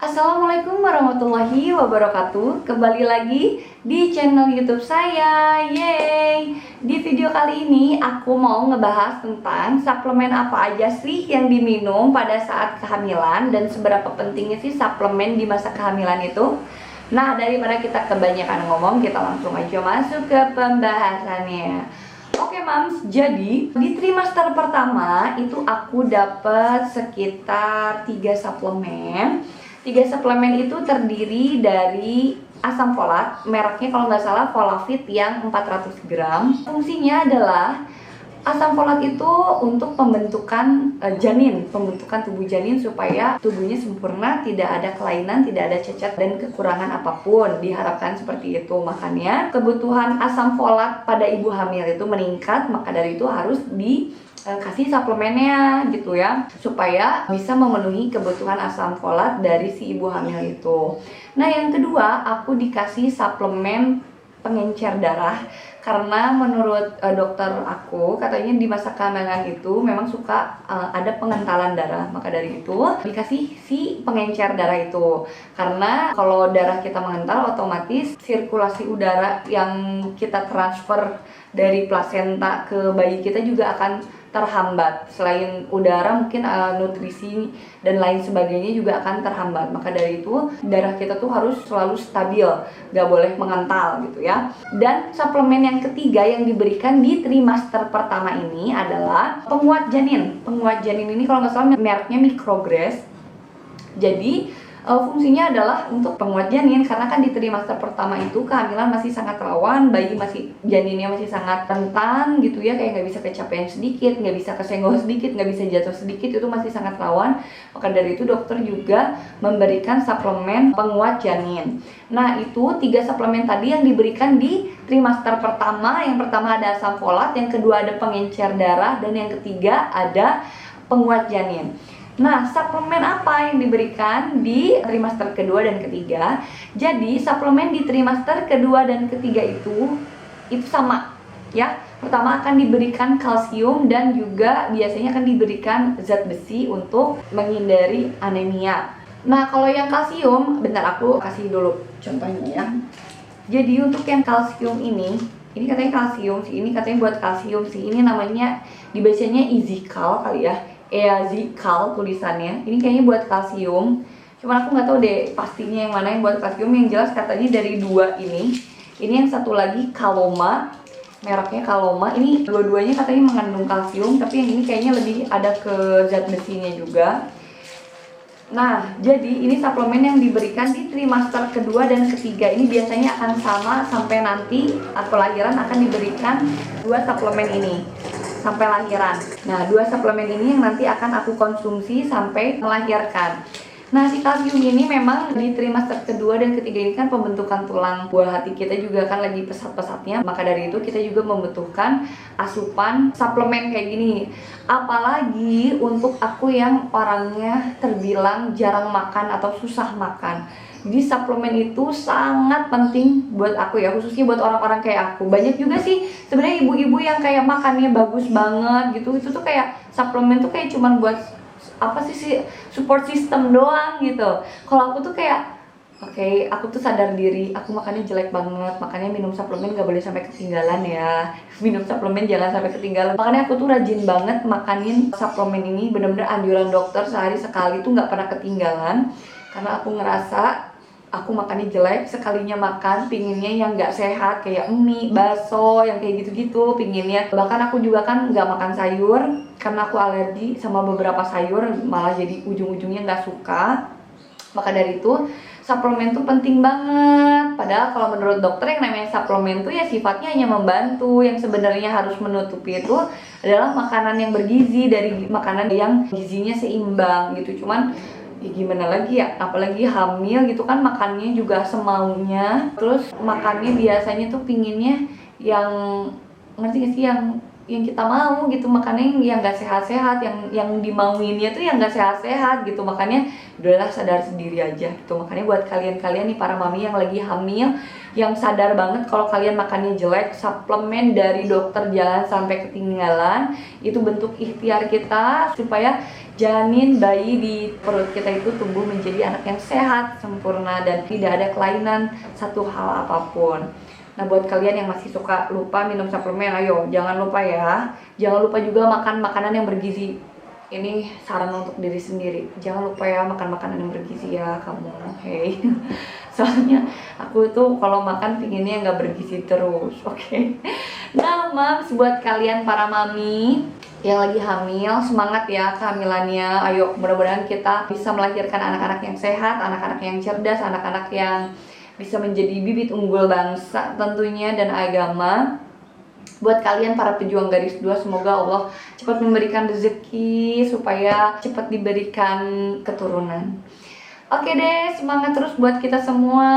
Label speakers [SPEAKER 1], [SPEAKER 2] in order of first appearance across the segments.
[SPEAKER 1] Assalamualaikum warahmatullahi wabarakatuh. Kembali lagi di channel YouTube saya. Yeay. Di video kali ini aku mau ngebahas tentang suplemen apa aja sih yang diminum pada saat kehamilan dan seberapa pentingnya sih suplemen di masa kehamilan itu. Nah, daripada kita kebanyakan ngomong, kita langsung aja masuk ke pembahasannya. Oke Mams, jadi di trimester pertama itu aku dapat sekitar 3 suplemen. 3 suplemen itu terdiri dari asam folat, mereknya kalau nggak salah Folavit yang 400 gram. Fungsinya adalah asam folat itu untuk pembentukan janin, pembentukan tubuh janin supaya tubuhnya sempurna, tidak ada kelainan, tidak ada cacat dan kekurangan apapun. Diharapkan seperti itu. Makanya kebutuhan asam folat pada ibu hamil itu meningkat, maka dari itu harus dikasih suplemennya gitu ya, supaya bisa memenuhi kebutuhan asam folat dari si ibu hamil itu. Nah, yang kedua, aku dikasih suplemen pengencer darah karena menurut dokter aku katanya di masa kehamilan itu memang suka ada pengentalan darah, maka dari itu dikasih si pengencer darah itu. Karena kalau darah kita mengental, otomatis sirkulasi udara yang kita transfer dari plasenta ke bayi kita juga akan terhambat. Selain udara, mungkin nutrisi dan lain sebagainya juga akan terhambat. Maka dari itu darah kita tuh harus selalu stabil, gak boleh mengental gitu ya. Dan suplemen yang ketiga yang diberikan di trimester pertama ini adalah penguat janin. Penguat janin ini kalau nggak salah mereknya Microgress. Jadi fungsinya adalah untuk penguat janin, karena kan di trimester pertama itu kehamilan masih sangat rawan, janinnya masih sangat rentan gitu ya, kayak nggak bisa kecapean sedikit, nggak bisa kesenggol sedikit, nggak bisa jatuh sedikit, itu masih sangat rawan. Maka dari itu dokter juga memberikan suplemen penguat janin. Nah, itu 3 suplemen tadi yang diberikan di trimester pertama. Yang pertama ada asam folat, yang kedua ada pengencer darah, dan yang ketiga ada penguat janin. Nah, suplemen apa yang diberikan di trimester kedua dan ketiga? Jadi, suplemen di trimester kedua dan ketiga itu sama ya. Pertama akan diberikan kalsium dan juga biasanya akan diberikan zat besi untuk menghindari anemia. Nah, kalau yang kalsium, bentar aku kasih dulu contohnya ya. Jadi untuk yang kalsium ini katanya kalsium sih, ini katanya buat kalsium sih. Ini namanya dibacanya Easycal kali ya. Easycal tulisannya. Ini kayaknya buat kalsium. Cuman aku nggak tahu deh pastinya yang mana yang buat kalsium. Yang jelas katanya dari 2 ini. Ini yang satu lagi Kaloma. Mereknya Kaloma. Ini dua-duanya katanya mengandung kalsium, tapi yang ini kayaknya lebih ada ke zat besinya juga. Nah, jadi ini suplemen yang diberikan di trimester kedua dan ketiga. Ini biasanya akan sama sampai nanti lahiran akan diberikan 2 suplemen ini sampai lahiran. Nah, 2 suplemen ini yang nanti akan aku konsumsi sampai melahirkan. Nah, si kalsium ini memang di trimester kedua dan ketiga ini kan pembentukan tulang buah hati kita juga kan lagi pesat-pesatnya. Maka dari itu kita juga membutuhkan asupan suplemen kayak gini. Apalagi untuk aku yang orangnya terbilang jarang makan atau susah makan. Jadi suplemen itu sangat penting buat aku ya, khususnya buat orang-orang kayak aku. Banyak juga sih sebenarnya ibu-ibu yang kayak makannya bagus banget gitu. Itu tuh kayak suplemen tuh kayak cuman buat apa sih support system doang gitu. Kalau aku tuh kayak oke, aku tuh sadar diri, aku makannya jelek banget, makanya minum suplemen gak boleh sampai ketinggalan ya. Minum suplemen jangan sampai ketinggalan. Makanya aku tuh rajin banget makanin suplemen ini, bener-bener anjuran dokter sehari sekali tuh gak pernah ketinggalan. Karena aku ngerasa aku makannya jelek, sekalinya makan pinginnya yang gak sehat kayak mie, bakso, yang kayak gitu-gitu pinginnya. Bahkan aku juga kan gak makan sayur karena aku alergi sama beberapa sayur, malah jadi ujung-ujungnya gak suka. Maka dari itu suplemen tuh penting banget. Padahal kalau menurut dokter yang namanya suplemen tuh ya sifatnya hanya membantu. Yang sebenarnya harus menutupi itu adalah makanan yang bergizi, dari makanan yang gizinya seimbang gitu. Cuman ya gimana lagi ya, apalagi hamil gitu kan, makannya juga semaunya. Terus makannya biasanya tuh pinginnya yang, ngerti gak sih, yang kita mau gitu, makannya yang gak sehat-sehat, yang dimauinnya tuh yang gak sehat-sehat gitu. Makanya udahlah, sadar sendiri aja gitu. Makanya buat kalian-kalian nih para mami yang lagi hamil, yang sadar banget kalau kalian makannya jelek, suplemen dari dokter jangan sampai ketinggalan. Itu bentuk ikhtiar kita supaya janin bayi di perut kita itu tumbuh menjadi anak yang sehat, sempurna, dan tidak ada kelainan satu hal apapun. Nah, buat kalian yang masih suka lupa minum suplemen, ayo jangan lupa ya. Jangan lupa juga makan makanan yang bergizi. Ini saran untuk diri sendiri. Jangan lupa ya makan makanan yang bergizi ya kamu. Hey. Soalnya aku tuh kalau makan pinginnya nggak bergizi terus, oke? Nah, mams, buat kalian para mami yang lagi hamil, semangat ya kehamilannya. Ayo, mudah-mudahan kita bisa melahirkan anak-anak yang sehat, anak-anak yang cerdas, anak-anak yang bisa menjadi bibit unggul bangsa tentunya dan agama. Buat kalian para pejuang garis 2, semoga Allah cepat memberikan rezeki supaya cepat diberikan keturunan. Oke deh, semangat terus buat kita semua.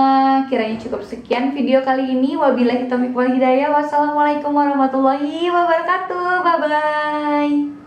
[SPEAKER 1] Kiranya cukup sekian video kali ini. Wabillahi taufiq wal hidayah. Wassalamualaikum warahmatullahi wabarakatuh. Bye bye.